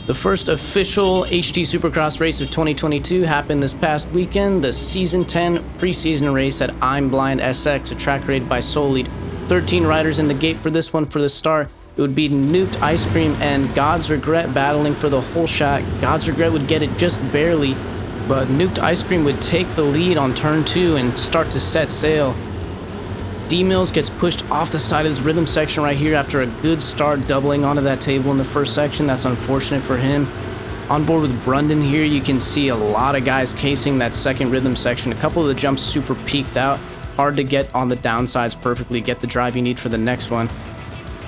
The first official HD Supercross race of 2022 happened this past weekend, the Season 10 preseason race at I'm Blind SX, a track rated by Solid. 13 riders in the gate for this one for the start. It would be Nuked Ice Cream and God's Regret battling for the whole shot. God's Regret would get it just barely, but Nuked Ice Cream would take the lead on turn 2 and start to set sail. D-Mills gets pushed off the side of his rhythm section right here after a good start doubling onto that table in the first section. That's unfortunate for him. On board with Brundon here, you can see a lot of guys casing that second rhythm section. A couple of the jumps super peaked out. Hard to get on the downsides perfectly, get the drive you need for the next one.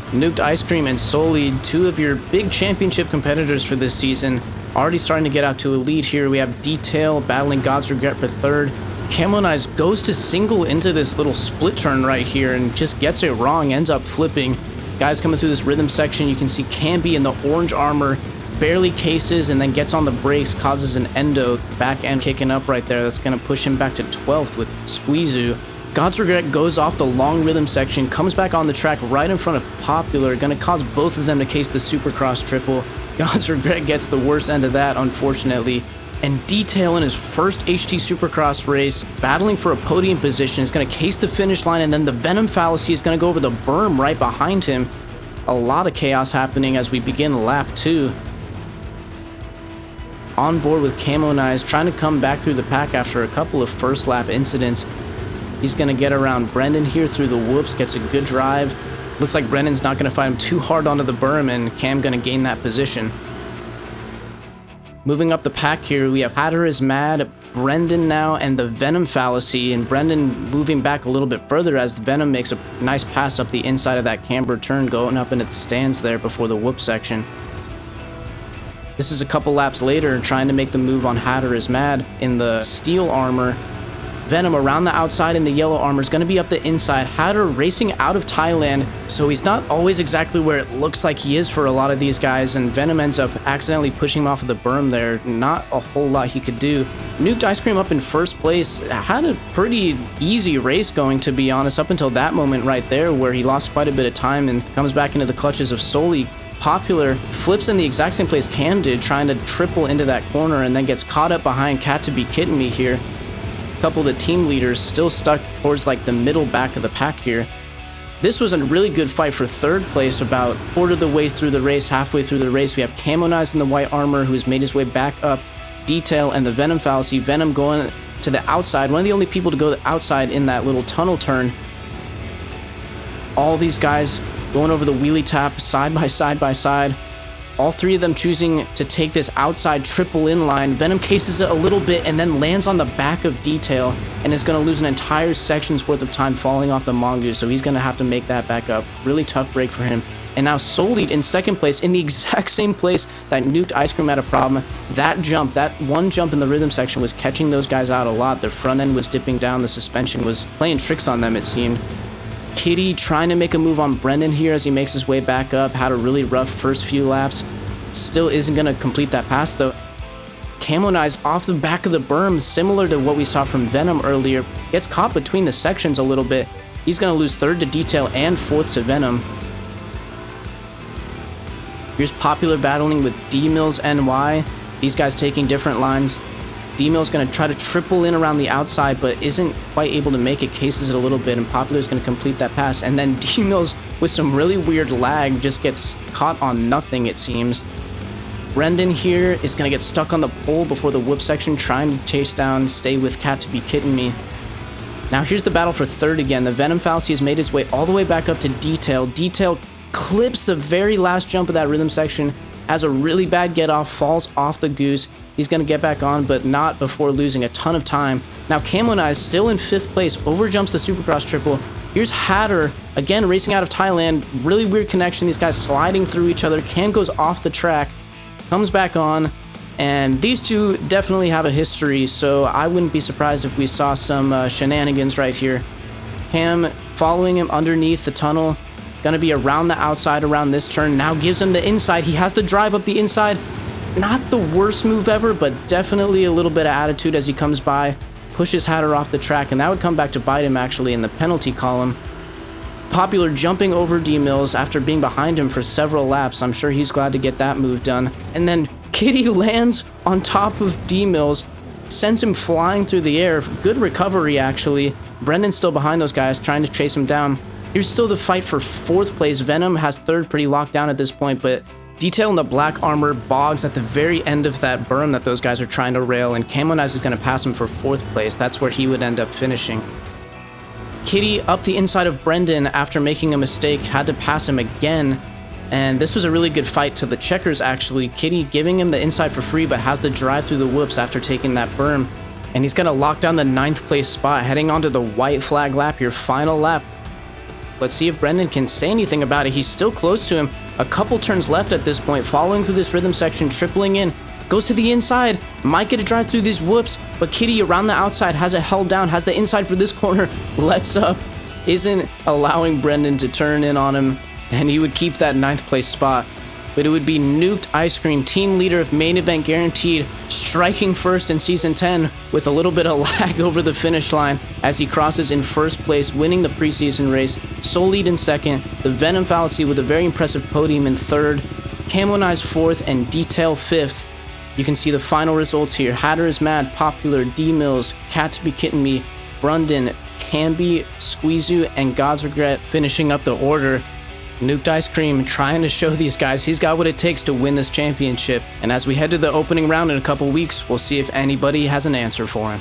Nuked Ice Cream and Solid, two of your big championship competitors for this season, already starting to get out to a lead here. We have Detail battling God's Regret for third. Camo Nice goes to single into this little split turn right here and just gets it wrong, ends up flipping. Guys coming through this rhythm section, you can see Camby in the orange armor barely cases and then gets on the brakes, causes an endo, back end kicking up right there. That's going to push him back to 12th with Squeezoo. God's Regret goes off the long rhythm section, comes back on the track right in front of Popular, going to cause both of them to case the Supercross triple. God's Regret gets the worst end of that, unfortunately. And Detail in his first HT Supercross race, battling for a podium position, is going to case the finish line, and then the Venom Fallacy is going to go over the berm right behind him. A lot of chaos happening as we begin lap 2. On board with Camo Nice, trying to come back through the pack after a couple of first lap incidents. He's going to get around Brendan here through the whoops, gets a good drive. Looks like Brendan's not going to fight him too hard onto the berm, and Cam going to gain that position. Moving up the pack here, we have Hatter is Mad, Brendan now, and the Venom Fallacy, and Brendan moving back a little bit further as Venom makes a nice pass up the inside of that camber turn, going up into the stands there before the whoop section. This is a couple laps later, trying to make the move on Hatter is Mad in the steel armor. Venom around the outside in the yellow armor is going to be up the inside. Hatter racing out of Thailand, so he's not always exactly where it looks like he is for a lot of these guys, and Venom ends up accidentally pushing him off of the berm there. Not a whole lot he could do. Nuked Ice Cream up in first place, had a pretty easy race going, to be honest, up until that moment right there where he lost quite a bit of time and comes back into the clutches of Soli. Popular flips in the exact same place Cam did, trying to triple into that corner, and then gets caught up behind Cat to Be Kidding Me here. Couple of the team leaders still stuck towards like the middle back of the pack here. This was a really good fight for third place. About quarter of the way through the race, halfway through the race, we have Camo Nice in the white armor who's made his way back up. Detail and the Venom Fallacy. Venom going to the outside, one of the only people to go outside in that little tunnel turn. All these guys going over the wheelie tap side by side by side. All three of them choosing to take this outside triple inline. Venom cases it a little bit and then lands on the back of Detail and is going to lose an entire section's worth of time falling off the Mongoose, so he's going to have to make that back up. Really tough break for him. And now Solid in second place in the exact same place that Nuked Ice Cream had a problem. That jump, that one jump in the rhythm section was catching those guys out a lot. Their front end was dipping down. The suspension was playing tricks on them, it seemed. Kitty trying to make a move on Brendan here as he makes his way back up. Had a really rough first few laps. Still isn't going to complete that pass though. Camo Nice off the back of the berm, similar to what we saw from Venom earlier. Gets caught between the sections a little bit. He's going to lose third to Detail and fourth to Venom. Here's Popular battling with D-Mills NY. These guys taking different lines. D-Mill's going to try to triple in around the outside, but isn't quite able to make it, cases it a little bit, and Popular's going to complete that pass. And then D-Mills, with some really weird lag, just gets caught on nothing, it seems. Brendan here is going to get stuck on the pole before the whoop section, trying to chase down, stay with Cat to Be Kidding Me. Now here's the battle for third again. The Venom Fallacy has made its way all the way back up to Detail. Detail clips the very last jump of that rhythm section, has a really bad get off, falls off the Goose. He's going to get back on, but not before losing a ton of time. Now Camo Nice still in fifth place, overjumps the Supercross triple. Here's Hatter, again racing out of Thailand. Really weird connection, these guys sliding through each other. Cam goes off the track, comes back on, and these two definitely have a history, so I wouldn't be surprised if we saw some shenanigans right here. Cam following him underneath the tunnel, gonna be around the outside around this turn, now gives him the inside. He has to drive up the inside. Not the worst move ever, but definitely a little bit of attitude as he comes by, pushes Hatter off the track, and that would come back to bite him actually in the penalty column. Popular jumping over D-Mills after being behind him for several laps. I'm sure he's glad to get that move done. And then Kitty lands on top of D-Mills, sends him flying through the air. Good recovery, actually. Brendan's still behind those guys, trying to chase him down. Here's still the fight for 4th place. Venom has 3rd pretty locked down at this point, but Detail in the black armor bogs at the very end of that berm that those guys are trying to rail, and Camonize is going to pass him for 4th place. That's where he would end up finishing. Kitty up the inside of Brendan after making a mistake, had to pass him again, and this was a really good fight to the checkers, actually. Kitty giving him the inside for free, but has to drive through the whoops after taking that berm, and he's going to lock down the 9th place spot, heading onto the white flag lap, your final lap. Let's see if Brendan can say anything about it. He's still close to him. A couple turns left at this point, following through this rhythm section, tripling in, goes to the inside, might get a drive through these whoops, but Kitty around the outside has it held down, has the inside for this corner, lets up, isn't allowing Brendan to turn in on him, and he would keep that 9th place spot. But it would be Nuked Ice Cream, team leader of Main Event Guaranteed, striking first in Season 10 with a little bit of lag over the finish line as he crosses in 1st place, winning the preseason race. Soul Lead in 2nd, the Venom Fallacy with a very impressive podium in 3rd, Camonize 4th, and Detail 5th. You can see the final results here. Hatter is Mad, Popular, D-Mills, Cat to Be Kitten Me, Brundon, Camby, Squeezoo, and God's Regret finishing up the order. Nuked Ice Cream trying to show these guys he's got what it takes to win this championship. And as we head to the opening round in a couple weeks, we'll see if anybody has an answer for him.